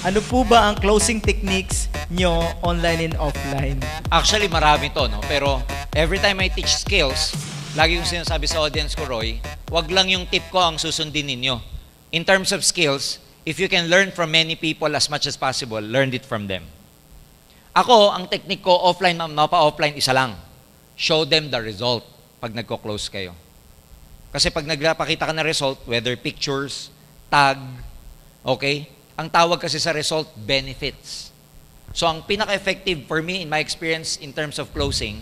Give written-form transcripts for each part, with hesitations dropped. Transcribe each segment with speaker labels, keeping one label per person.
Speaker 1: Ano po ba ang closing techniques nyo online and offline?
Speaker 2: Actually, marami to, no? Pero every time I teach skills, lagi kong sinasabi sa audience ko, Roy, wag lang yung tip ko ang susundin ninyo. In terms of skills, if you can learn from many people as much as possible, learn it from them. Ako, ang technique ko, offline, mapa-offline, isa lang. Show them the result pag nagko-close kayo. Kasi pag nagpakita ka ng result, whether pictures, tag, okay? Ang tawag kasi sa result, benefits. So, ang pinaka-effective for me, in my experience, in terms of closing,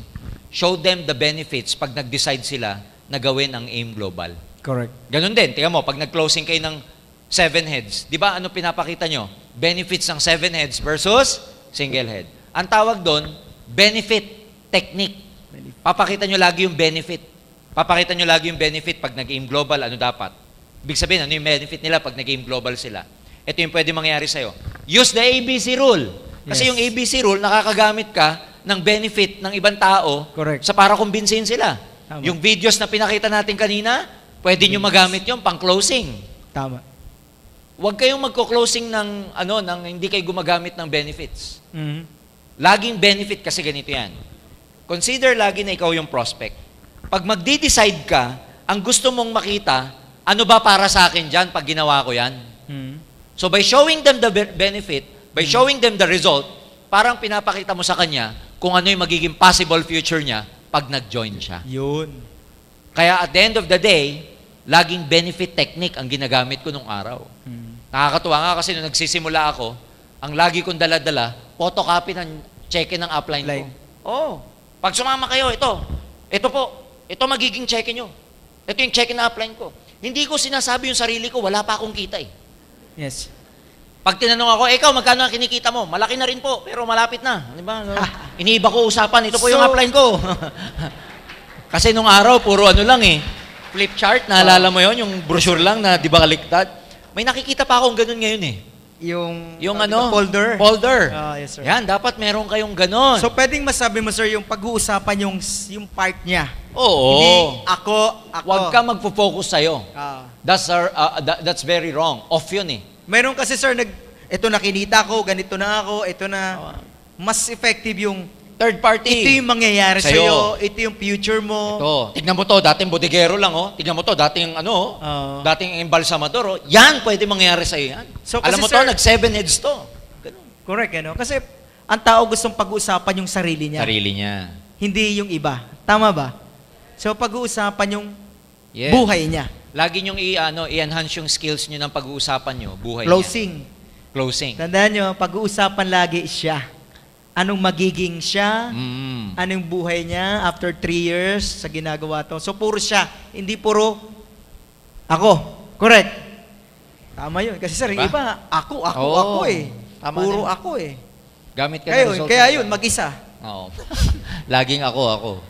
Speaker 2: show them the benefits pag nag-decide sila na gawin ang AIM Global.
Speaker 1: Correct.
Speaker 2: Ganun din, tingnan mo, pag nag-closing kayo ng 7 heads, di ba ano pinapakita nyo? Benefits ng 7 heads versus single head. Ang tawag doon, benefit technique. Papakita nyo lagi yung benefit. Papakita nyo lagi yung benefit pag nag-AIM Global, ano dapat? Ibig sabihin, ano yung benefit nila pag nag-AIM Global sila? Ito yung pwede mangyari sa'yo. Use the ABC rule. Kasi yung ABC rule, nakakagamit ka ng benefit ng ibang tao
Speaker 1: Correct.
Speaker 2: sa para kumbinsihin sila.
Speaker 1: Tama.
Speaker 2: Yung videos na pinakita natin kanina, pwede nyo magamit yung pang-closing.
Speaker 1: Tama.
Speaker 2: Huwag kayong magko-closing ng hindi kayo gumagamit ng benefits.
Speaker 1: Mhm.
Speaker 2: Laging benefit kasi ganito yan. Consider lagi na ikaw yung prospect. Pag magde-decide ka, ang gusto mong makita, ano ba para sa akin dyan pag ginawa ko yan?
Speaker 1: Mhm.
Speaker 2: So by showing them the benefit, by showing them the result, parang pinapakita mo sa kanya kung ano yung magiging possible future niya pag nag-join siya.
Speaker 1: Yun.
Speaker 2: Kaya at the end of the day, laging benefit technique ang ginagamit ko nung araw.
Speaker 1: Mhm.
Speaker 2: Nakakatuwa nga kasi nung nagsisimula ako, ang lagi kong dala-dala, photocopy ng check-in ng upline ko.
Speaker 1: Line.
Speaker 2: Oo. Pag sumama kayo, ito po, ito magiging check-in nyo. Ito yung check-in na upline ko. Hindi ko sinasabi yung sarili ko, wala pa akong kita eh.
Speaker 1: Yes.
Speaker 2: Pag tinanong ako, ikaw, magkano ang kinikita mo? Malaki na rin po, pero malapit na. Di ba? Iniiba ko usapan, ito po yung upline ko. Kasi nung araw, puro ano lang eh. Flip chart, naalala mo yon, yung brochure lang na di ba kaliktad? May nakikita pa akong ganun ngayon eh. Yung ano?
Speaker 1: Folder.
Speaker 2: Folder.
Speaker 1: Yes, sir.
Speaker 2: Yan, dapat meron kayong ganun.
Speaker 1: So, pwedeng masabi mo, sir, yung pag-uusapan yung part niya.
Speaker 2: Oo.
Speaker 1: Hindi ako.
Speaker 2: Huwag ka magpo-focus sa'yo.
Speaker 1: Ah.
Speaker 2: That's very wrong. Off yun eh.
Speaker 1: Meron kasi, sir, ito nakinita ko, ganito na ako, ito na. Mas effective yung,
Speaker 2: Third party.
Speaker 1: ito yung mangyayari
Speaker 2: Sa'yo.
Speaker 1: sa'yo, ito yung future mo.
Speaker 2: Ito. Tignan mo to, dating bodeguero lang, oh. Tignan mo to, dating dating embalsamador, oh. Yan, pwede mangyari sa'yo yan.
Speaker 1: So,
Speaker 2: Alam
Speaker 1: kasi,
Speaker 2: mo to,
Speaker 1: sir,
Speaker 2: nag-7 heads to. Ganun.
Speaker 1: Correct, ano? Kasi, ang tao gustong pag-uusapan yung sarili niya.
Speaker 2: Sarili niya.
Speaker 1: Hindi yung iba. Tama ba? So, pag-uusapan yung
Speaker 2: Yes.
Speaker 1: buhay niya.
Speaker 2: Lagi niyong i-enhance yung skills niyo ng pag-uusapan niyo, buhay
Speaker 1: Closing.
Speaker 2: niya. Closing.
Speaker 1: Tandaan nyo, pag-uusapan lagi siya. Anong magiging siya? Anong buhay niya after 3 years sa ginagawa to? So, puro siya. Hindi puro ako. Correct. Tama yun. Kasi sir,
Speaker 2: Diba?
Speaker 1: iba, ako
Speaker 2: Oo.
Speaker 1: eh.
Speaker 2: Tama
Speaker 1: Puro
Speaker 2: din.
Speaker 1: ako eh.
Speaker 2: Gamit ka ng result.
Speaker 1: Kaya yun, mag-isa.
Speaker 2: Oo. Laging ako.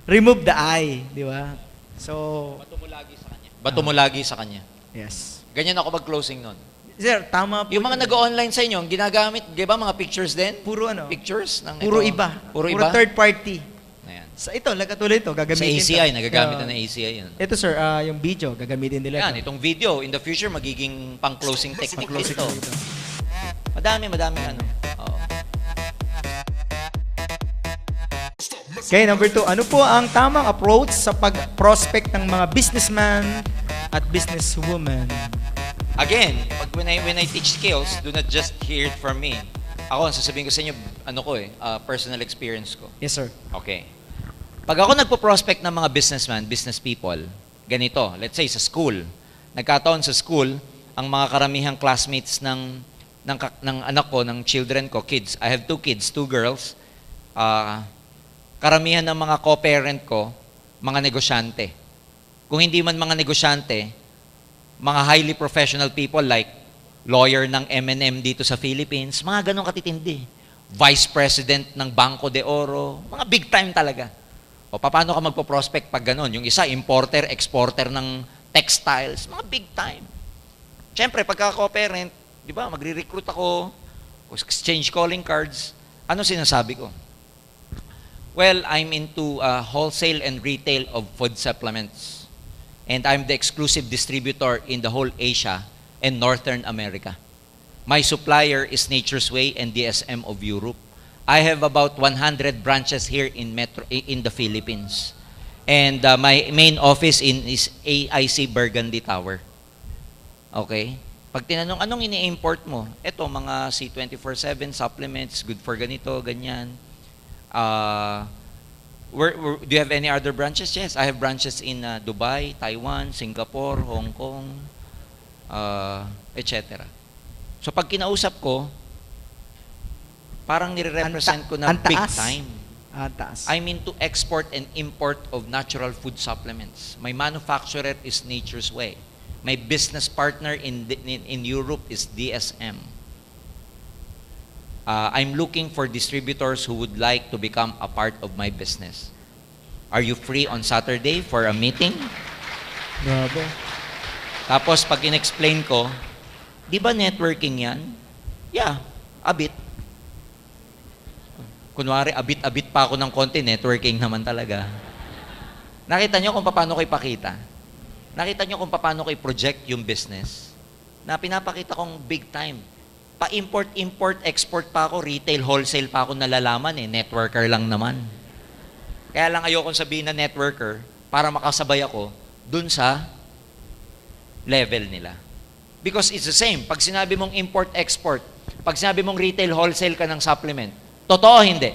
Speaker 1: Remove the I. Di ba? So,
Speaker 2: Bato mo lagi sa kanya. Bato mo lagi sa kanya.
Speaker 1: yes.
Speaker 2: Ganyan ako mag-closing nun.
Speaker 1: Sir, tama po.
Speaker 2: Yung mga nag-online sa inyo, ang ginagamit, di ba mga pictures din?
Speaker 1: Puro ano?
Speaker 2: Pictures ng
Speaker 1: Puro
Speaker 2: ito.
Speaker 1: iba.
Speaker 2: Puro iba?
Speaker 1: third party.
Speaker 2: Ayan.
Speaker 1: Sa ito, katulad ito,
Speaker 2: Sa
Speaker 1: gagamitin
Speaker 2: ACI,
Speaker 1: to.
Speaker 2: nagagamit
Speaker 1: Yeah.
Speaker 2: na ng ACI yun.
Speaker 1: Ito sir, yung video, gagamitin nila
Speaker 2: Yan,
Speaker 1: ito.
Speaker 2: itong video, in the future, magiging pang-closing technique
Speaker 1: Pang-closing
Speaker 2: ito.
Speaker 1: ito.
Speaker 2: Madami ano. Oo.
Speaker 1: Okay, number 2. Ano po ang tamang approach sa pag-prospect ng mga businessman at businesswoman?
Speaker 2: Again, when I teach skills, do not just hear it from me. Ako, sasabihin ko sa inyo, personal experience ko.
Speaker 1: Yes, sir.
Speaker 2: Okay. Pag ako nagpo-prospect ng mga businessman, business people, ganito, let's say sa school, nagkataon sa school, ang mga karamihang classmates ng anak ko, ng children ko, kids. I have 2 kids, 2 girls. Karamihan ng mga co-parent ko, mga negosyante. Kung hindi man mga negosyante, mga highly professional people like lawyer ng M&M dito sa Philippines, mga ganong katitindi. Vice President ng Banco de Oro, mga big time talaga. O paano ka magpo-prospect pag ganon? Yung isa, importer, exporter ng textiles, mga big time. Siyempre, pagka co-parent, di ba, magre-recruit ako, exchange calling cards, ano sinasabi ko? Well, I'm into wholesale and retail of food supplements. And I'm the exclusive distributor in the whole Asia and Northern America. My supplier is Nature's Way and DSM of Europe. I have about 100 branches here in the Philippines. And my main office is AIC Burgundy Tower. Okay? Pag tinanong, anong ini-import mo? Ito, mga C24/7 supplements, good for ganito, ganyan. Do you have any other branches? Yes, I have branches in Dubai, Taiwan, Singapore, Hong Kong, etc. So pag kinausap ko, parang nire-represent ko na big time.
Speaker 1: Taas.
Speaker 2: I'm into export and import of natural food supplements. My manufacturer is Nature's Way. My business partner in Europe is DSM. I'm looking for distributors who would like to become a part of my business. Are you free on Saturday for a meeting?
Speaker 1: Grabe.
Speaker 2: Tapos pag in-explain ko, di ba networking yan? Yeah, a bit. Kunwari, abit-abit pa ako ng konti, networking naman talaga. Nakita nyo kung paano ko ipakita? Nakita nyo kung paano ko i-project yung business? Na pinapakita kong big time. Pa-import, import, export pa ako, retail, wholesale pa ako nalalaman networker lang naman. Kaya lang ayokong sabihin na networker para makasabay ako dun sa level nila. Because it's the same. Pag sinabi mong import, export, pag sinabi mong retail, wholesale ka ng supplement, totoo hindi?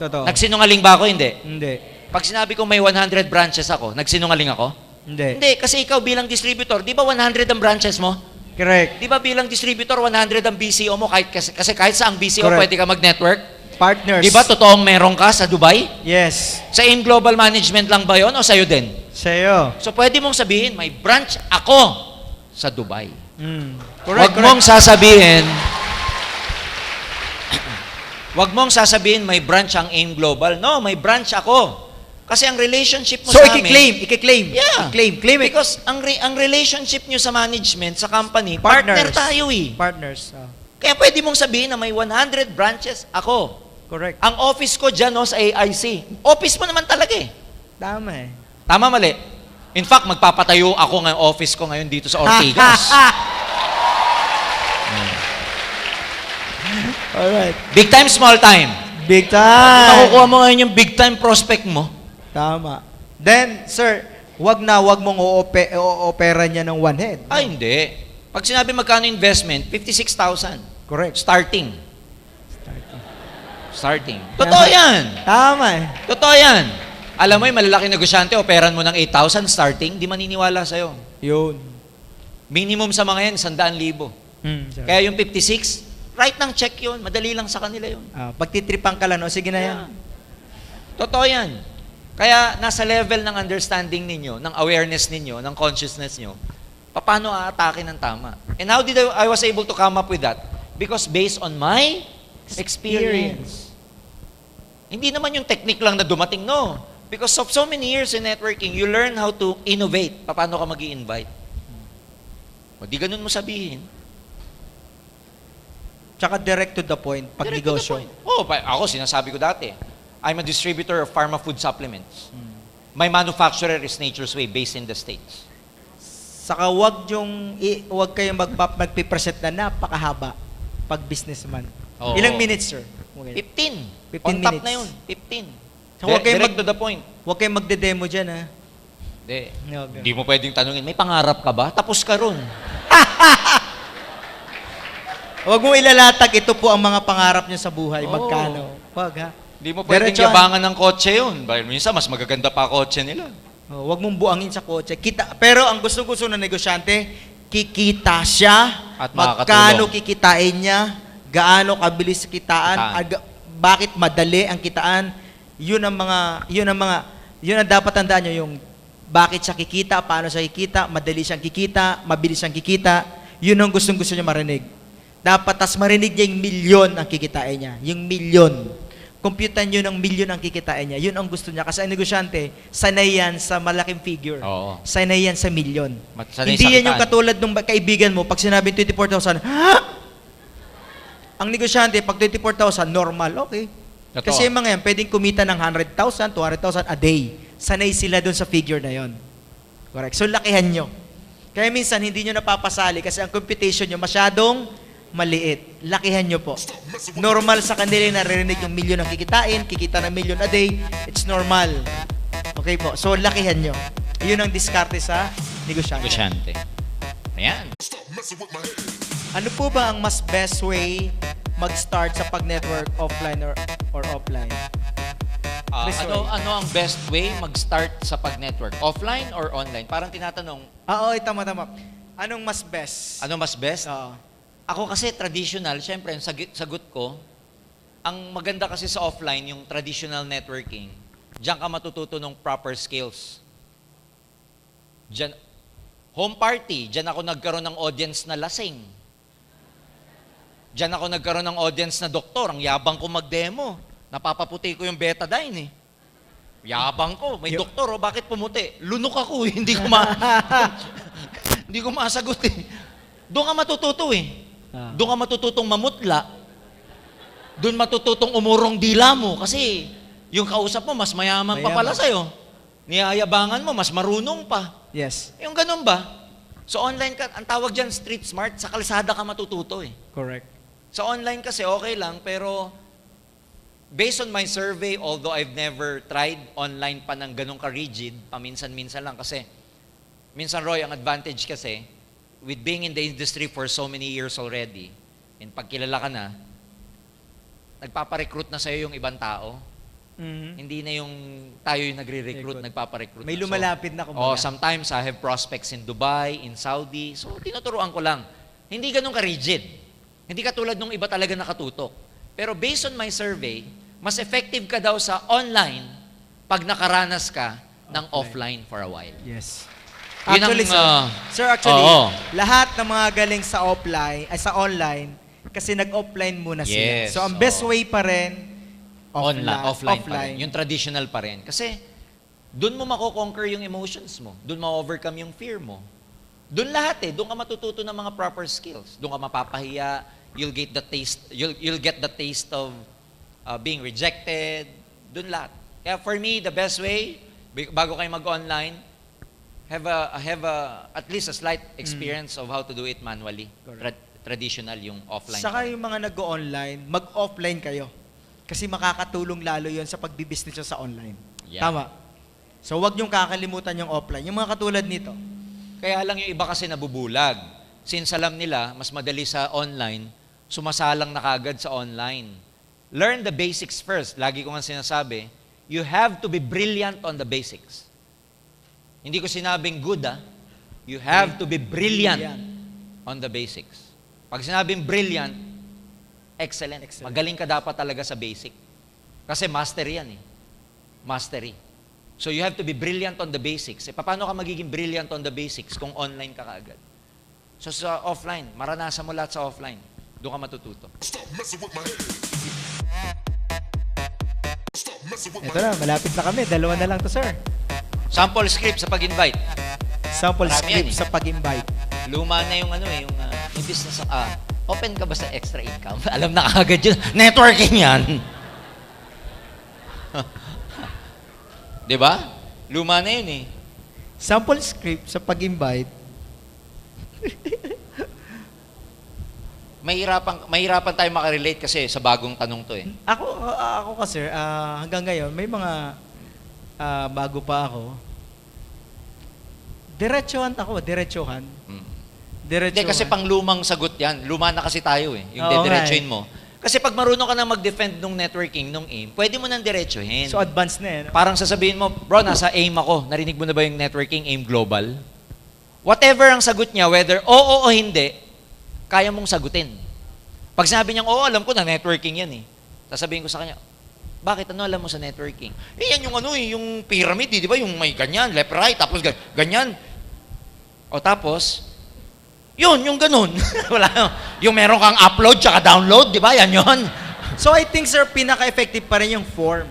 Speaker 1: Totoo.
Speaker 2: Nagsinungaling ba ako? Hindi.
Speaker 1: Hindi.
Speaker 2: Pag sinabi ko may 100 branches ako, nagsinungaling ako?
Speaker 1: Hindi.
Speaker 2: Hindi, kasi ikaw bilang distributor, di ba 100 ang branches mo?
Speaker 1: Correct.
Speaker 2: Di ba bilang distributor, 100 ang BCO mo? Kasi kahit saang BCO,
Speaker 1: Correct.
Speaker 2: pwede ka mag-network?
Speaker 1: Partners.
Speaker 2: Di ba totoong meron ka sa Dubai?
Speaker 1: Yes.
Speaker 2: Sa AIM Global Management lang ba yon o sa'yo din?
Speaker 1: Sa'yo.
Speaker 2: So pwede mong sabihin, may branch ako sa Dubai.
Speaker 1: Correct.
Speaker 2: Huwag mong sasabihin, wag mong sasabihin may branch ang AIM Global. No, may branch ako. Kasi ang relationship mo
Speaker 1: So,
Speaker 2: sa amin...
Speaker 1: i-claim.
Speaker 2: Yeah.
Speaker 1: Claim it.
Speaker 2: Because ang relationship nyo sa management, sa company, partner tayo
Speaker 1: Partners.
Speaker 2: Kaya pwede mong sabihin na may 100 branches ako.
Speaker 1: Correct.
Speaker 2: Ang office ko dyan sa AIC. Office mo naman talaga
Speaker 1: Tama
Speaker 2: Tama, mali. In fact, magpapatayo ako ng office ko ngayon dito sa Ortigas.
Speaker 1: Alright.
Speaker 2: Big time, small time.
Speaker 1: Big time.
Speaker 2: Nakukuha mo ngayon yung big time prospect mo.
Speaker 1: Tama. Then, sir, wag mong o-opera niya ng one head.
Speaker 2: Ay, hindi. Pag sinabi magkano investment, 56,000.
Speaker 1: Correct.
Speaker 2: Starting. Totoo yan.
Speaker 1: Tama
Speaker 2: Totoo yan. Alam mo yung malalaking negosyante, operan mo ng 8,000 starting, di maniniwala sa'yo.
Speaker 1: Yun.
Speaker 2: Minimum sa mga yan, 100,000.
Speaker 1: Sir.
Speaker 2: Kaya yung 56, write ng check yun. Madali lang sa kanila yun.
Speaker 1: Pagtitripan ka lang, sige na yan.
Speaker 2: Totoo yan. Kaya nasa level ng understanding ninyo, ng awareness ninyo, ng consciousness nyo, paano aatake ng tama. And how did I was able to come up with that? Because based on my experience. Hindi naman yung technique lang na dumating, no. Because of so many years in networking, you learn how to innovate. Paano ka mag-i-invite? O di ganun mo sabihin.
Speaker 1: Tsaka direct to the point, pag
Speaker 2: Direct to the
Speaker 1: negosyo.
Speaker 2: point. Ako, sinasabi ko dati, I'm a distributor of pharma food supplements. My manufacturer is Nature's Way, based in the States.
Speaker 1: Saka wag kayong magpipresent na napakahaba pag businessman.
Speaker 2: Oo.
Speaker 1: Ilang minutes, sir?
Speaker 2: 15.
Speaker 1: 15
Speaker 2: On top
Speaker 1: minutes.
Speaker 2: na yun. 15.
Speaker 1: So, huwag kayong
Speaker 2: Direct to the point.
Speaker 1: Huwag kayong magde-demo dyan, ha?
Speaker 2: Hindi.
Speaker 1: Okay.
Speaker 2: Hindi mo pwedeng tanungin, may pangarap ka ba? Tapos ka ron.
Speaker 1: Huwag mo ilalatag, ito po ang mga pangarap niya sa buhay.
Speaker 2: Oo.
Speaker 1: Magkano? Huwag, ha?
Speaker 2: Hindi mo pwedeng
Speaker 1: Diretso,
Speaker 2: yabangan ng kotse yun. Dahil minsan, mas magaganda pa kotse nila.
Speaker 1: Huwag mong buangin sa kotse. Pero ang gusto-gusto ng negosyante, kikita siya,
Speaker 2: At
Speaker 1: magkano
Speaker 2: makakatulong.
Speaker 1: kikitain niya, gaano kabilis kitaan, bakit madali ang kitaan, yun ang dapat tandaan nyo, yung bakit siya kikita, paano siya kikita, madali siyang kikita, mabilis siyang kikita, yun ang gustong-gusto niya marinig. Dapat tas marinig niya yung milyon ang kikitain niya, yung milyon. Computan nyo ng milyon ang kikitain niya, yun ang gusto niya. Kasi ang negosyante, sanay yan sa malaking figure.
Speaker 2: Oo.
Speaker 1: Sanay yan sa milyon.
Speaker 2: Sanay
Speaker 1: Hindi
Speaker 2: sa
Speaker 1: yan yung
Speaker 2: kitaan.
Speaker 1: katulad ng kaibigan mo, pag sinabing 24,000, ha? Ang negosyante, pag 24,000, normal, okay.
Speaker 2: Totoo.
Speaker 1: Kasi yung mga yan, pwedeng kumita ng 100,000, 200,000 a day. Sanay sila doon sa figure na yon. Correct. So, lakihan nyo. Kaya minsan hindi nyo napapasali kasi ang competition nyo masyadong maliit. Lakihan nyo po. Normal sa kanila yung naririnig yung milyon ang kikitain, kikita ng milyon a day. It's normal. Okay po. So, lakihan nyo. Yun ang diskarte sa negosyante.
Speaker 2: Negosyante. Ayan.
Speaker 1: Ano po ba ang mas best way mag-start sa pag-network offline or offline? Chris Roy.
Speaker 2: Ano ang best way mag-start sa pag-network? Offline or online? Parang tinatanong,
Speaker 1: Oo, tama. Anong mas best?
Speaker 2: ano mas best?
Speaker 1: Oo.
Speaker 2: Ako kasi traditional, syempre, ang sagot ko, ang maganda kasi sa offline, yung traditional networking, diyan ka matututo ng proper skills. Diyan, home party, diyan ako nagkaroon ng audience na lasing. Diyan ako nagkaroon ng audience na doktor, ang yabang ko mag-demo. Napapaputi ko yung betadine eh. Yabang ko, may doktor, oh, bakit pumuti? Lunok ako, hindi ko hindi ko masagot eh. Doon ka matututo eh. Doon ka matututong mamutla. Doon matututong umurong dila mo kasi yung kausap mo mas mayaman pa pala sa'yo. Niyayabangan mo, mas marunong pa.
Speaker 1: Yes.
Speaker 2: Yung ganun ba? So online ka, ang tawag dyan street smart, sa kalsada ka matututo eh.
Speaker 1: Correct.
Speaker 2: Sa online kasi okay lang, pero based on my survey, although I've never tried online pa ng ganun ka-rigid, paminsan-minsan lang kasi, minsan Roy, ang advantage kasi, with being in the industry for so many years already, and pagkilala ka na, nagpaparecruit na sa'yo yung ibang tao.
Speaker 1: Mhm.
Speaker 2: Hindi na yung tayo yung nagre-recruit, nagpaparecruit
Speaker 1: May
Speaker 2: na.
Speaker 1: lumalapit na
Speaker 2: So,
Speaker 1: kumbaga.
Speaker 2: sometimes I have prospects in Dubai, in Saudi. So, tinuturuan ko lang. Hindi ganun ka-rigid. Hindi katulad nung iba talaga nakatutok. Pero based on my survey, mas effective ka daw sa online pag nakaranas ka ng offline for a while.
Speaker 1: Yes.
Speaker 2: Yun ang,
Speaker 1: Actually, sir,
Speaker 2: oo.
Speaker 1: lahat ng mga galing sa offline, ay sa online, kasi nag-offline muna sila.
Speaker 2: Yes,
Speaker 1: So, ang best
Speaker 2: oo.
Speaker 1: way pa rin,
Speaker 2: Offline pa rin. Yung traditional pa rin. Kasi, doon mo mako-conquer yung emotions mo. Doon ma-overcome yung fear mo. Doon lahat eh. Doon ka matututo ng mga proper skills. Doon ka mapapahiya. You'll get the taste of being rejected. Doon lahat. Kaya for me, the best way, bago kayo mag-online, have at least a slight experience of how to do it manually. Traditional yung offline.
Speaker 1: Saka yung mga nag-online, mag-offline kayo. Kasi makakatulong lalo yon sa pagbibusiness nyo sa online.
Speaker 2: Yeah.
Speaker 1: Tama. So, wag niyong kakalimutan yung offline. Yung mga katulad nito.
Speaker 2: Kaya lang yung iba kasi nabubulag. Since alam nila, mas madali sa online, sumasalang na kagad sa online. Learn the basics first. Lagi ko nga sinasabi, you have to be brilliant on the basics. Hindi ko sinabing good, ah. You have to be brilliant on the basics. Pag sinabing brilliant, excellent. Magaling ka dapat talaga sa basic. Kasi mastery yan eh. Mastery. So you have to be brilliant on the basics. Paano ka magiging brilliant on the basics kung online ka kaagad? So sa offline, maranasan mo lahat sa offline. Doon ka matututo.
Speaker 1: Ito na, malapit na kami. Dalawa na lang to, sir.
Speaker 2: Sample script sa pag-invite.
Speaker 1: Sample
Speaker 2: Marami
Speaker 1: script
Speaker 2: yan eh.
Speaker 1: sa pag-invite.
Speaker 2: Luma na yung yung business. Open ka ba sa extra income? Alam na kagad yun. Networking yan. Di ba? Luma na yun eh.
Speaker 1: Sample script sa pag-invite.
Speaker 2: Mahirapan tayo makarelate kasi sa bagong tanong to eh.
Speaker 1: Ako kasi, sir, hanggang ngayon, may mga bago pa ako. Diretsuhan.
Speaker 2: Hindi, kasi pang lumang sagot yan. Luma na kasi tayo eh. Yung
Speaker 1: Oo,
Speaker 2: diretsuhin
Speaker 1: nga
Speaker 2: mo. Kasi pag marunong ka na mag-defend nung networking, nung aim, pwede mo nang diretsuhin.
Speaker 1: So, advanced na eh. No?
Speaker 2: Parang sasabihin mo, bro, nasa aim ako. Narinig mo na ba yung networking aim global? Whatever ang sagot niya, whether oo o hindi, kaya mong sagutin. Pag sinabi niyang, oo, alam ko na networking yan eh. Sasabihin ko sa kanya, bakit? Ano alam mo sa networking? Yan yung yung pyramid, di ba? Yung may ganyan, left, right, tapos ganyan. O tapos, yung ganun. Wala. Yung meron kang upload tsaka download, di ba? Yan yun.
Speaker 1: So, I think, sir, pinaka-effective pa rin yung form.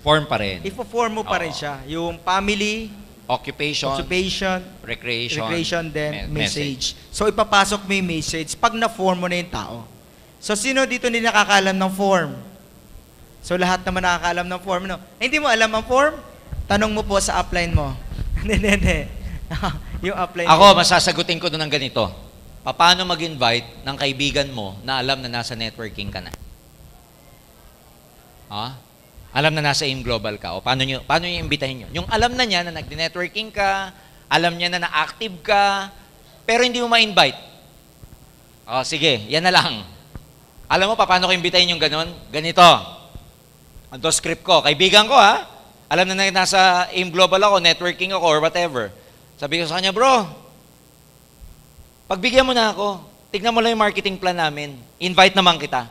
Speaker 2: Form pa rin.
Speaker 1: Ifo-form mo pa rin siya. Yung family,
Speaker 2: Occupation,
Speaker 1: recreation, then message. So, ipapasok mo yung message pag na-form mo na yung tao. So, sino dito hindi nakakaalam ng form? So, lahat naman nakakaalam ng form, no? Hindi mo alam ang form? Tanong mo po sa upline mo. Hindi. Yung upline.
Speaker 2: Ako, masasagutin ko doon ng ganito. Paano mag-invite ng kaibigan mo na alam na nasa networking ka na? Ha? Alam na nasa AIM Global ka. O paano nyo imbitahin nyo? Yung alam na niya na nag-networking ka, alam niya na na-active ka, pero hindi mo ma-invite. O, sige, yan na lang. Alam mo paano ko imbitahin yung ganon? Ganito. Ito script ko. Kaibigan ko ha. Alam na nasa AIM Global ako, networking ako, or whatever. Sabi ko sa kanya, bro, pagbigyan mo na ako. Tignan mo lang yung marketing plan namin. Invite naman kita.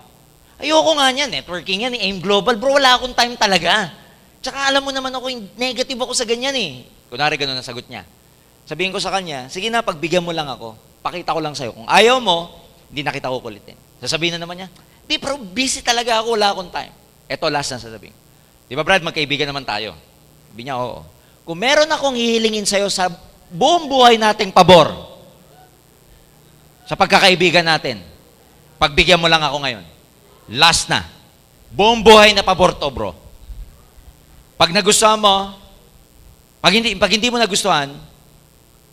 Speaker 2: Ayoko nga niyan, networking yan, AIM Global. Bro, wala akong time talaga. Tsaka alam mo naman ako, negative ako sa ganyan eh. Kunwari, ganun ang sagot niya. Sabihin ko sa kanya, sige na, pagbigyan mo lang ako. Pakita ko lang sa'yo. Kung ayaw mo, hindi na kita kukulitin. Sasabihin na naman niya, di, pero busy talaga ako, wala akong time. Eto, last na sasabihin. Di ba, Brad, magkaibigan naman tayo. Sabi niya, oo. Kung meron akong hihilingin sa'yo sa buong buhay nating pabor, sa pagkakaibigan natin, pagbigyan mo lang ako ngayon. Last na. Buong buhay na pabor to, bro. Pag nagustuhan mo, pag hindi mo nagustuhan,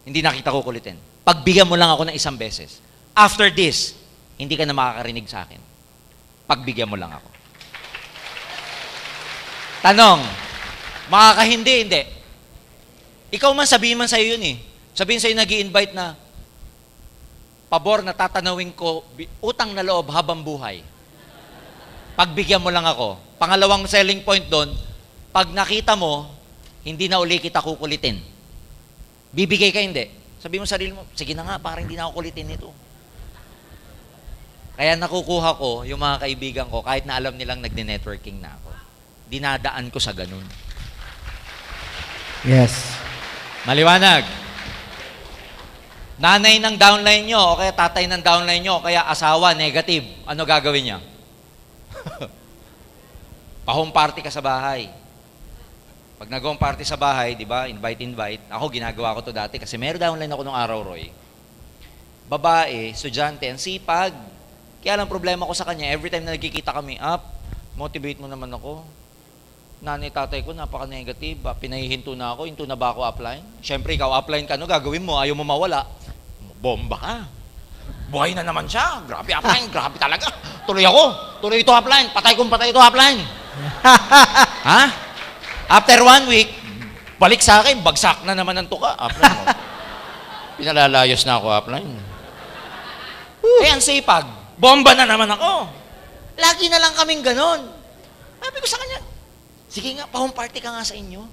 Speaker 2: hindi na kita kukulitin. Pagbigyan mo lang ako ng isang beses. After this, hindi ka na makakarinig sa akin. Pagbigyan mo lang ako. Tanong, makakahindi, hindi. Ikaw man, sabihin man sa'yo yun eh. Sabihin sa'yo nag-i-invite na, pabor na tatanawin ko, utang na loob habang buhay. Pagbigyan mo lang ako. Pangalawang selling point doon, pag nakita mo, hindi na uli kita kukulitin. Bibigay ka hindi. Sabihin mo sa sarili mo, sige na nga, parang hindi na ako kulitin ito. Kaya nakukuha ko yung mga kaibigan ko, kahit na alam nilang nagne-networking na ako. Dinadaan ko sa ganun.
Speaker 1: Yes.
Speaker 2: Maliwanag. Nanay ng downline nyo, o kaya tatay ng downline nyo, o kaya asawa, negative. Ano gagawin niya? Pa-home party ka sa bahay. Pag nag-home party sa bahay, di ba, invite. Ako, ginagawa ko to dati kasi meron downline ako nung araw, Roy. Babae, estudyante, ang sipag. Kaya lang problema ko sa kanya, every time na nagkikita kami, motivate mo naman ako. Nanay, tatay ko, napaka-negative. Pinahihinto na ako, hinto na ba ako upline? Siyempre, ikaw upline ka, ano gagawin mo? Ayaw mo mawala. Bomba ka. Buhay na naman siya. Grabe upline, grabe talaga. Tuloy ako. Tuloy ito upline. Patay ito upline. Ha? After 1 week, balik sa akin, bagsak na naman ang tuka. Upline. Pinalalayos na ako upline. Ang sipag. Bomba na naman ako. Lagi na lang kaming ganon. Sabi ko sa kanya, sige nga, pa-home party ka nga sa inyo.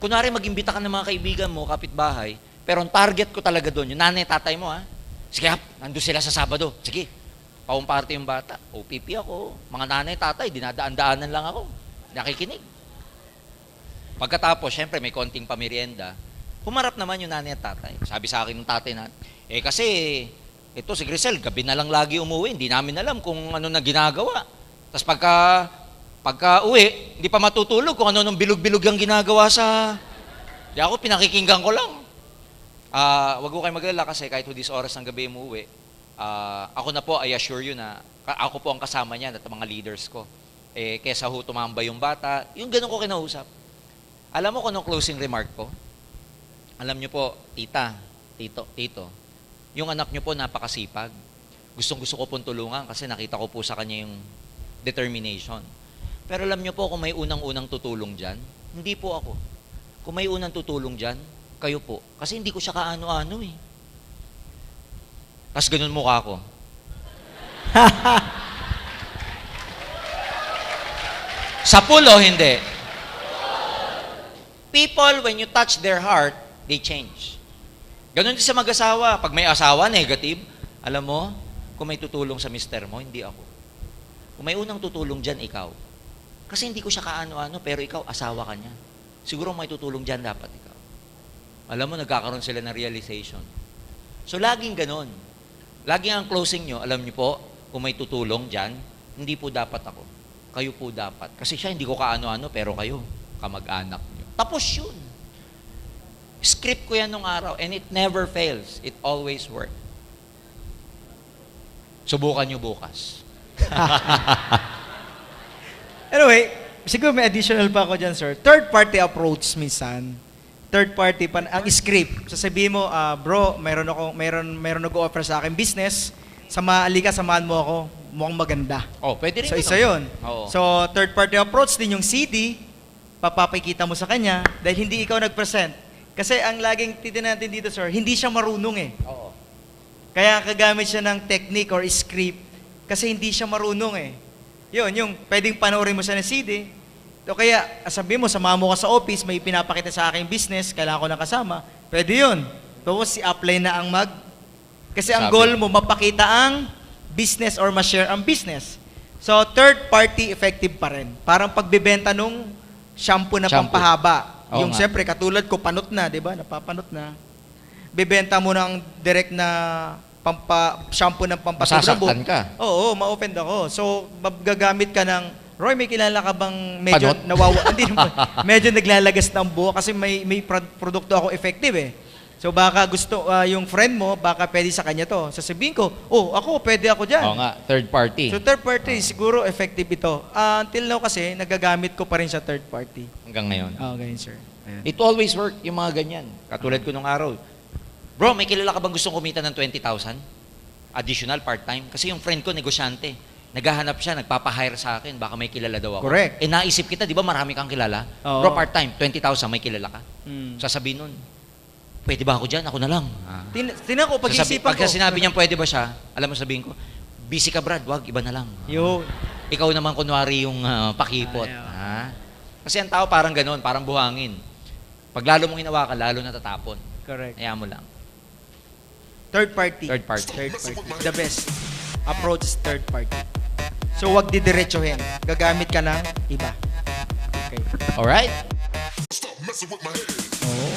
Speaker 2: Kunwari, mag-imbita ka ng mga kaibigan mo, kapitbahay, pero ang target ko talaga doon, yung nanay, tatay mo, ha? Sige, nandun sila sa Sabado. Sige, pa-home party yung bata. OPP ako. Mga nanay, tatay, dinadaan-daanan lang ako. Nakikinig. Pagkatapos, syempre, may konting pamerienda. Humarap naman yung nanay at tatay. Sabi sa akin ng tatay na, kasi, ito si Grisel, gabi na lang lagi umuwi. Hindi namin alam kung ano na ginagawa. Tapos pagka uwi, hindi pa matutulog kung ano nung bilog-bilog yung ginagawa sa... Di ako, pinakikinggan ko lang. Wag ko kayo mag-alala kasi kahit this oras ng gabi umuwi, ako na po, I assure you na ako po ang kasama niya at mga leaders ko. Kesa ho tumambay yung bata, yung ganun ko kinausap. Alam mo kung anong closing remark ko? Alam niyo po, tita, tito, yung anak niyo po napakasipag. Gustong-gusto ko pong tulungan kasi nakita ko po sa kanya yung determination. Pero alam niyo po kung may unang-unang tutulong dyan, hindi po ako. Kung may unang tutulong dyan, kayo po. Kasi hindi ko siya kaano-ano eh. Tapos ganun mukha ko. Sa pulo, hindi. People, when you touch their heart, they change. Ganun din sa mag-asawa. Pag may asawa, negative, alam mo, kung may tutulong sa mister mo, hindi ako. Kung may unang tutulong dyan, ikaw. Kasi hindi ko siya kaano-ano, pero ikaw, asawa ka niya. Siguro may tutulong dyan, dapat ikaw. Alam mo, nagkakaroon sila ng realization. So, laging ganun. Laging ang closing nyo, alam nyo po, kung may tutulong dyan, hindi po dapat ako. Kayo po dapat. Kasi siya, hindi ko kaano-ano, pero kayo, kamag-anak nyo. Tapos yun. Script ko yan nung araw, and it never fails. It always works. Subukan nyo bukas.
Speaker 1: Anyway, siguro may additional pa ako dyan, sir. Third-party approach minsan. third party, ang script. Sasabihin mo, bro, mayroon nag-offer sa akin business, samahan mo ako, mukhang maganda.
Speaker 2: Oh, pwede rin
Speaker 1: So,
Speaker 2: yun.
Speaker 1: isa yun.
Speaker 2: Oo.
Speaker 1: So, third party approach din yung CD, papapakita mo sa kanya, dahil hindi ikaw nag-present. Kasi ang laging titignan natin dito, sir, hindi siya marunong eh.
Speaker 2: Oo.
Speaker 1: Kaya kagamit siya ng technique or script, kasi hindi siya marunong eh. Yun, yung pwedeng panoorin mo siya ng CD, o kaya, sabihin mo, samahan mo ka sa office, may pinapakita sa aking business, kailangan ko ng kasama. Pwede yun. Tapos si-apply na ang kasi ang
Speaker 2: Sabi.
Speaker 1: goal mo, mapakita ang business or ma-share ang business. So, third party effective pa rin. Parang pagbibenta nung shampoo na
Speaker 2: Shampoo.
Speaker 1: pampahaba.
Speaker 2: Oo
Speaker 1: Yung
Speaker 2: nga.
Speaker 1: siyempre, katulad ko, panot na, di ba? Napapanot na. Bibenta mo ng direct na shampoo ng pampatubra buhok.
Speaker 2: Masasaktan ka.
Speaker 1: Oo, ma-offend ako. So, gagamit ka ng, Roy, may kilala ka bang medyo
Speaker 2: Panot?
Speaker 1: hindi naman, medyo naglalagas ng buhok kasi may produkto ako effective eh. So baka gusto, yung friend mo, baka pwede sa kanya to. Sasabihin ko, pwede ako dyan.
Speaker 2: Oo nga, third party.
Speaker 1: So third party, siguro effective ito. Until now kasi, nagagamit ko pa rin sa third party.
Speaker 2: Hanggang ngayon.
Speaker 1: Ganyan sir. Ayan.
Speaker 2: It always work yung mga ganyan. Katulad ko nung araw. Bro, may kilala ka bang gustong kumita ng 20,000? Additional part-time? Kasi yung friend ko, negosyante. Naghahanap siya, nagpapahire sa akin, baka may kilala daw ako.
Speaker 1: Correct.
Speaker 2: Naisip kita, di ba marami kang kilala?
Speaker 1: Oo.
Speaker 2: Bro, part-time, 20,000, may kilala ka. Sasabihin nun, pwede ba ako dyan? Ako na lang.
Speaker 1: Tinan ko, pag-iisipan ko.
Speaker 2: Pagka sinabi niya pwede ba siya, alam mo sabihin ko, busy ka Brad, wag, iba na lang.
Speaker 1: Yun.
Speaker 2: Ikaw naman kunwari yung pakipot. Kasi ang tao parang ganun, parang buhangin. Pag lalo mong hinawakan, lalo natatapon.
Speaker 1: Correct.
Speaker 2: Hayaan mo lang.
Speaker 1: Third party.
Speaker 2: Third party.
Speaker 1: Third party. The best approach is third party. So, wag didiretsuhin. Gagamit ka ng iba. Okay.
Speaker 2: Alright?
Speaker 1: Oo.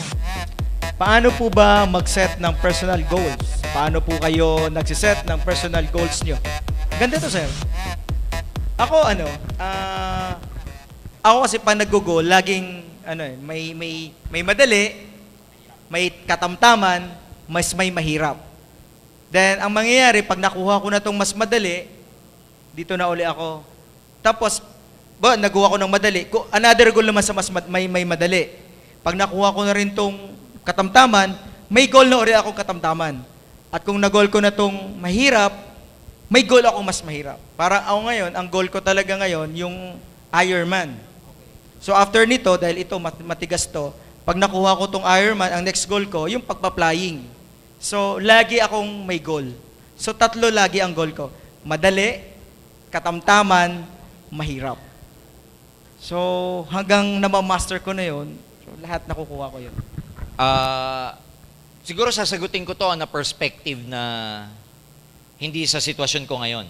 Speaker 1: Paano po ba mag-set ng personal goals? Paano po kayo nagsiset ng personal goals nyo? Ganda to, sir. Ako, ako kasi pag nag-goal, laging, may madali, may katamtaman, mas may mahirap. Then, ang mangyayari, pag nakuha ko na itong mas madali, dito na uli ako. Tapos, nakuha ko ng madali. Another goal naman sa may madali. Pag nakuha ko na rin itong katamtaman, may goal na uli akong katamtaman. At kung na-goal ko na itong mahirap, may goal akong mas mahirap. Para ako ngayon, ang goal ko talaga ngayon, yung Ironman. So after nito, dahil ito matigas to, pag nakuha ko itong Ironman, ang next goal ko, yung pagpa-flying. So lagi akong may goal. So tatlo lagi ang goal ko. Madali, katamtaman, mahirap. So hanggang namamaster ko na yun, so lahat nakukuha ko yun.
Speaker 2: Siguro sasagutin ko to on a perspective na hindi sa sitwasyon ko ngayon.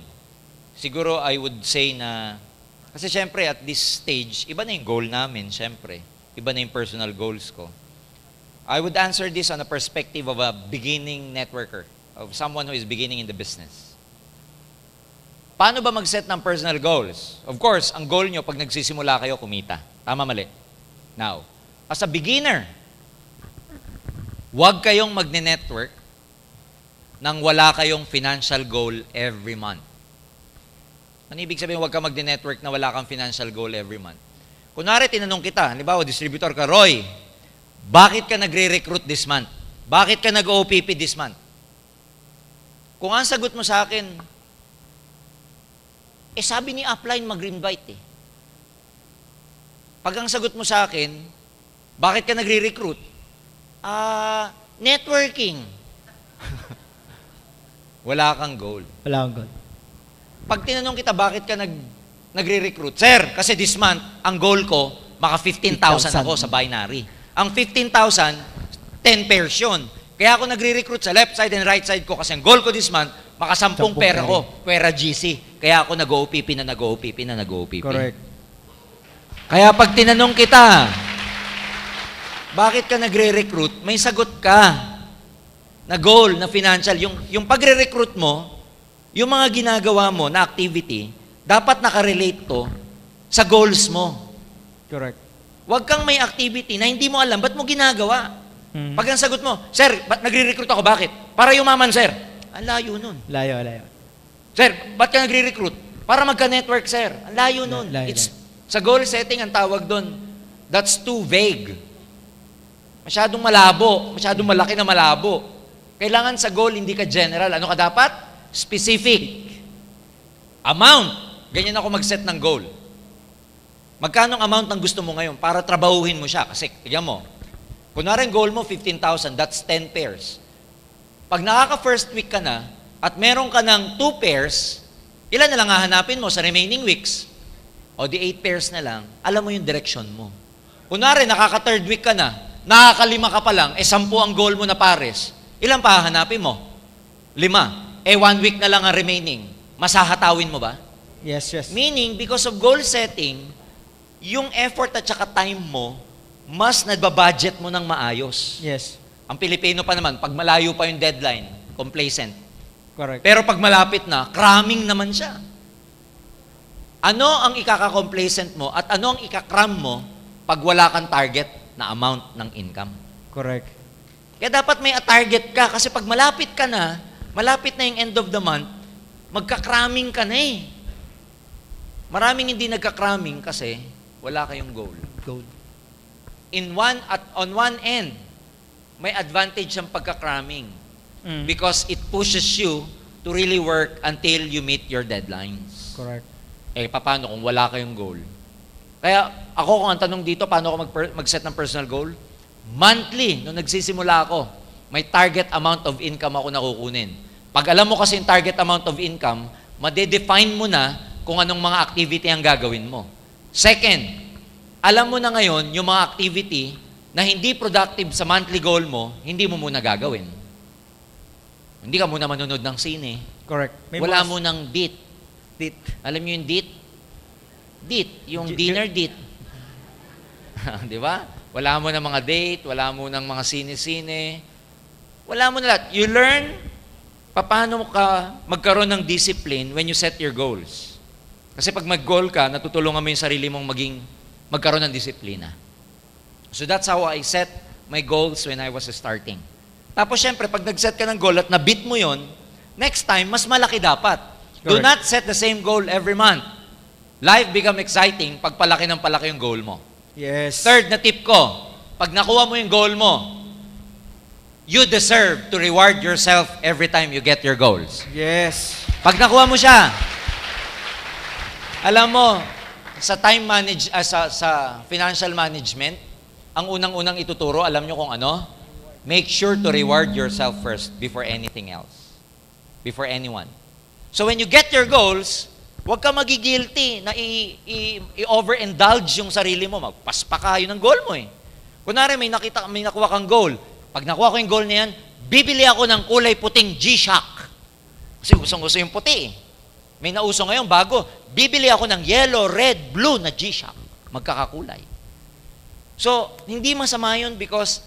Speaker 2: Siguro I would say na, kasi syempre at this stage, iba na yung goal namin, syempre. Iba na yung personal goals ko. I would answer this on a perspective of a beginning networker, of someone who is beginning in the business. Paano ba mag-set ng personal goals? Of course, ang goal nyo pag nagsisimula kayo, kumita. Tama, mali? Now, as a beginner, huwag kayong magne-network nang wala kayong financial goal every month. Ano ibig sabihin huwag ka magne-network na wala kang financial goal every month? Kunwari, tinanong kita, halimbawa, distributor ka, Roy, bakit ka nagre-recruit this month? Bakit ka nag-OPP this month? Kung ang sagot mo sa akin, sabi ni upline mag-invite eh. Pag ang sagot mo sa akin, bakit ka nagre-recruit? Networking. Wala kang goal.
Speaker 1: Wala akong goal.
Speaker 2: Pag tinanong kita, bakit ka nagre-recruit? Sir, kasi this month, ang goal ko, maka 15,000 ako sa binary. Ang 15,000, 10 pairs yun. Kaya ako nagre-recruit sa left side and right side ko kasi ang goal ko this month, maka 10 pera ko, pera GC. Kaya ako nag-OPP na nag-OPP.
Speaker 1: Correct.
Speaker 2: Kaya pag tinanong kita, bakit ka nagre-recruit? May sagot ka na goal, na financial. Yung pagre-recruit mo, yung mga ginagawa mo na activity, dapat nakarelate to sa goals mo.
Speaker 1: Correct.
Speaker 2: Huwag kang may activity na hindi mo alam, ba't mo ginagawa? Pag ang sagot mo, Sir, ba't nagre-recruit ako? Bakit? Para yumaman, sir. Ang layo nun.
Speaker 1: Layo.
Speaker 2: Sir, ba't ka nagre-recruit? Para magka-network, sir. Ang layo nun.
Speaker 1: Layo.
Speaker 2: Sa goal setting ang tawag doon, that's too vague. Masyadong malabo, masyadong malaki na malabo. Kailangan sa goal, hindi ka general. Ano ka dapat? Specific. Amount. Ganyan ako mag-set ng goal. Magkano ang amount ng gusto mo ngayon para trabahuhin mo siya? Kasi, tignan mo, kunwari goal mo, 15,000, that's 10 pairs. Pag nakaka-first week ka na, at meron ka ng 2 pairs, ilan na lang hahanapin mo sa remaining weeks? O di 8 pairs na lang, alam mo yung direction mo. Kunwari, nakaka-third week ka na, nakaka-5 ka pa lang, 10 ang goal mo na pares, ilan pa hahanapin mo? 5. 1 week na lang ang remaining. Masahatawin mo ba?
Speaker 1: Yes, yes.
Speaker 2: Meaning, because of goal setting, yung effort at saka time mo, mas nababudget mo ng maayos.
Speaker 1: Yes.
Speaker 2: Ang Pilipino pa naman, pag malayo pa yung deadline, complacent.
Speaker 1: Correct.
Speaker 2: Pero pag malapit na, cramming naman siya. Ano ang ikaka-complacent mo at ano ang ikakram mo pag wala kang target na amount ng income?
Speaker 1: Correct.
Speaker 2: Kaya dapat may target ka kasi pag malapit ka na, malapit na yung end of the month, magka-cramming ka na eh. Maraming hindi nagka-cramming kasi wala kayong goal.
Speaker 1: Goal.
Speaker 2: On one end, may advantage ang pagka-cramming because it pushes you to really work until you meet your deadlines.
Speaker 1: Correct.
Speaker 2: Eh, paano kung wala kayong goal? Kaya ako, kung ang tanong dito, paano ako mag-set ng personal goal? Monthly, nung nagsisimula ako, may target amount of income ako nakukunin. Pag alam mo kasi yung target amount of income, madedefine mo na kung anong mga activity ang gagawin mo. Second, alam mo na ngayon yung mga activity na hindi productive sa monthly goal mo, hindi mo muna gagawin. Hindi ka muna manunod ng sine.
Speaker 1: Correct.
Speaker 2: Wala mo ng date.
Speaker 1: Date.
Speaker 2: Alam niyo yung date? Date. Yung dinner date. Di ba? Wala mo ng mga date, wala mo ng mga sine-sine. Wala mo na lahat. You learn paano ka magkaroon ng discipline when you set your goals. Kasi pag mag-goal ka, natutulungan mo yung sarili mong magkaroon ng disiplina. So that's how I set my goals when I was starting. Tapos syempre, pag nag-set ka ng goal at na-beat mo yon, next time, mas malaki dapat. Do
Speaker 1: Correct.
Speaker 2: not set the same goal every month. Life become exciting pag palaki ng palaki yung goal mo.
Speaker 1: Yes.
Speaker 2: Third na tip ko, pag nakuha mo yung goal mo, you deserve to reward yourself every time you get your goals.
Speaker 1: Yes.
Speaker 2: Pag nakuha mo siya, alam mo, sa sa financial management, ang unang-unang ituturo, alam nyo kung ano? Make sure to reward yourself first before anything else. Before anyone. So when you get your goals, huwag ka magigilty na i-overindulge yung sarili mo. Magpaspa ka, yun ang goal mo eh. Kunwari, may nakuha kang goal. Pag nakuha ko yung goal na yan, bibili ako ng kulay puting G-Shock. Kasi gustong-gusto yung puti eh. May nauso ngayon, bago, bibili ako ng yellow, red, blue na G-Shock. Magkakakulay. So, hindi masama yun because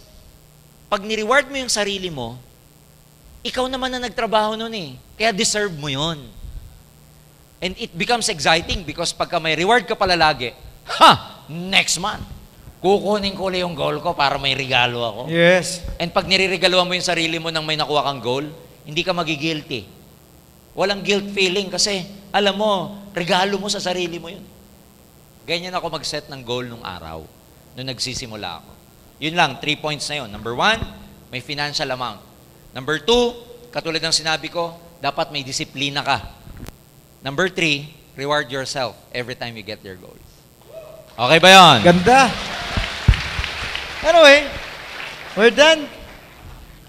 Speaker 2: pag ni-reward mo yung sarili mo, ikaw naman na nagtrabaho nun eh. Kaya deserve mo yun. And it becomes exciting because pagka may reward ka pala lagi, next month, kukunin ko ulit yung goal ko para may regalo ako.
Speaker 1: Yes.
Speaker 2: And pag niriregaluhan mo yung sarili mo nang may nakuha kang goal, hindi ka magigilty. Walang guilt feeling kasi, alam mo, regalo mo sa sarili mo yun. Ganyan ako mag-set ng goal nung araw, nung nagsisimula ako. Yun lang, 3 points na yun. Number 1, may financial amount. Number 2, katulad ng sinabi ko, dapat may disiplina ka. Number 3, reward yourself every time you get your goals. Okay ba yun?
Speaker 1: Ganda. Anyway, we're done.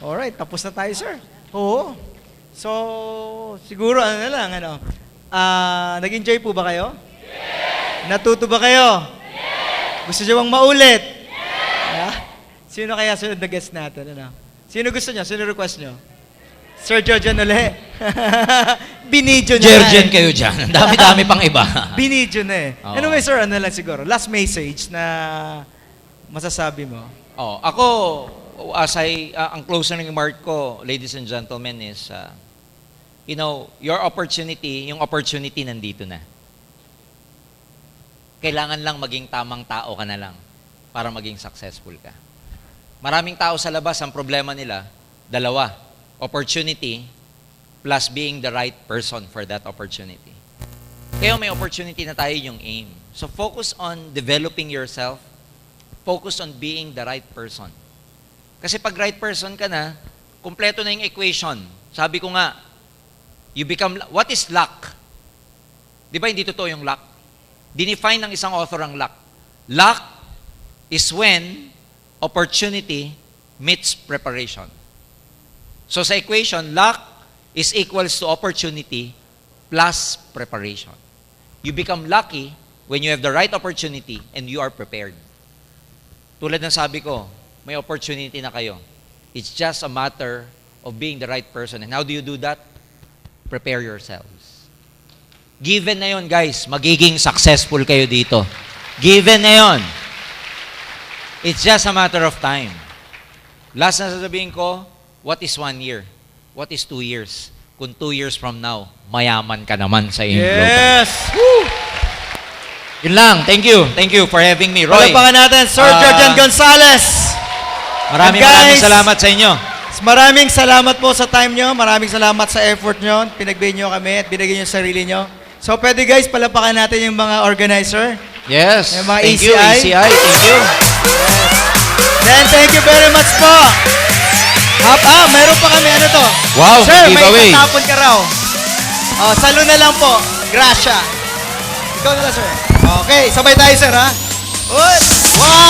Speaker 1: Alright, tapos na tayo, sir. Oo. So, siguro, nag-enjoy po ba kayo? Yes! Natuto ba kayo? Yes! Gusto nyo bang maulit? Yes! Sino kaya sunod na guest natin? Sino gusto nyo? Sino request nyo? Sir Georgian uli. Binidyo na.
Speaker 2: Jergen kayo dyan. Ang dami-dami pang iba.
Speaker 1: Binidyo na eh.
Speaker 2: Oo.
Speaker 1: Anyway, sir, lang siguro. Last message na masasabi mo.
Speaker 2: Ako, ang closing remark ko, ladies and gentlemen, is, your opportunity, yung opportunity nandito na. Kailangan lang maging tamang tao ka na lang para maging successful ka. Maraming tao sa labas, ang problema nila, dalawa. Opportunity plus being the right person for that opportunity. Kaya may opportunity na tayo yung aim. So focus on developing yourself. Focus on being the right person. Kasi pag right person ka na, kumpleto na yung equation. Sabi ko nga, what is luck? Di ba hindi totoo yung luck? Dinefine ng isang author ang luck. Luck is when opportunity meets preparation. So sa equation, luck is equals to opportunity plus preparation. You become lucky when you have the right opportunity and you are prepared. Tulad ng sabi ko, may opportunity na kayo. It's just a matter of being the right person. And how do you do that? Prepare yourselves. Given na yon, guys, magiging successful kayo dito. Given na yon. It's just a matter of time. Last na sasabihin ko, what is 1 year? What is 2 years? Kung 2 years from now, mayaman ka naman sa iyong global.
Speaker 1: Yes!
Speaker 2: Yun lang. Thank you. Thank you for having me. Roy,
Speaker 1: Palapakan natin, Sir Jordan Gonzales.
Speaker 2: maraming
Speaker 1: And guys,
Speaker 2: maraming salamat sa inyo.
Speaker 1: Maraming salamat po sa time nyo. Maraming salamat sa effort nyo. Pinagbigyan nyo kami at binigyan nyo yung sarili nyo. So, pwede guys, palapakan natin yung mga organizer.
Speaker 2: Yes.
Speaker 1: Yung mga
Speaker 2: Thank you,
Speaker 1: ACI.
Speaker 2: ACI. Thank you.
Speaker 1: Then, thank you very much po. Meron pa kami, ano to?
Speaker 2: Wow,
Speaker 1: Sir, may
Speaker 2: giveaway.
Speaker 1: tatapon ka raw. Salo na lang po. Gracia. Ikaw na lang, sir. Okay, sabay tayo, sir, ha? Uy! 1,